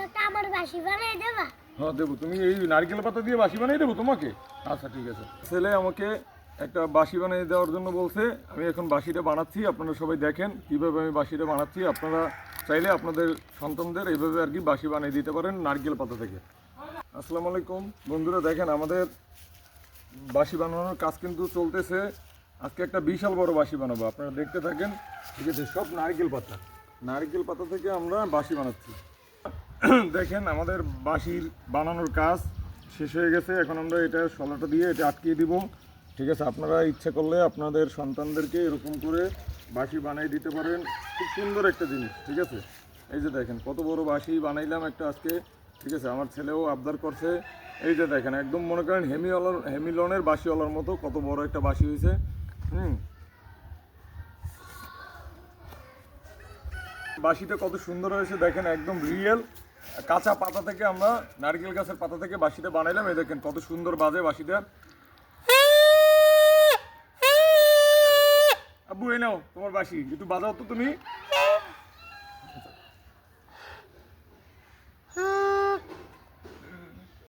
একটা আমার বাসি বানাই দেবা? হ্যাঁ দেবো। তুমি এই নারকেল পাতা দিয়ে বাঁশি বানিয়ে দেবো তোমাকে? আচ্ছা ঠিক আছে। ছেলে আমাকে একটা বাঁশি বানিয়ে দেওয়ার জন্য বলছে, আমি এখন বাঁশিটা বানাচ্ছি। আপনারা সবাই দেখেন কীভাবে আমি বাঁশিটা বানাচ্ছি। আপনারা চাইলে আপনাদের সন্তানদের এইভাবে আর কি বাঁশি বানিয়ে দিতে পারেন নারকেল পাতা থেকে। আসসালামু আলাইকুম বন্ধুরা, দেখেন আমাদের বাঁশি বানানোর কাজ কিন্তু চলতেছে। আজকে একটা বিশাল বড় বাঁশি বানাবো, আপনারা দেখতে থাকেন। ঠিক আছে, সব নারকেল পাতা থেকে আমরা বাঁশি বানাচ্ছি। দেখেন আমাদের বাঁশির বানানোর কাজ শেষ হয়ে গেছে। এখন আমরা এটা শলাটা দিয়ে এটা আটকিয়ে দিব। ঠিক আছে, আপনারা ইচ্ছে করলে আপনাদের সন্তানদেরকে এরকম করে বাঁশি বানিয়ে দিতে পারেন। খুব সুন্দর একটা জিনিস। ঠিক আছে, এই যে দেখেন কত বড় বাঁশি বানাইলাম একটা আজকে। ঠিক আছে, আমার ছেলেও আবদার করছে। এই যে দেখেন একদম মনে করেন হেমিলনের বাঁশিওয়ালার মতো কত বড় একটা বাঁশি হয়েছে। বাঁশিটা কত সুন্দর হয়েছে দেখেন, একদম রিয়েল কাঁচা পাতা থেকে আমরা নারকেল গাছের পাতা থেকে বাঁশিটা বানাইলাম। এই দেখেন কত সুন্দর বাজে বাঁশিটা। আব্বু এই নাও তোমার বাঁশি, একটু বাজাও তো তুমি।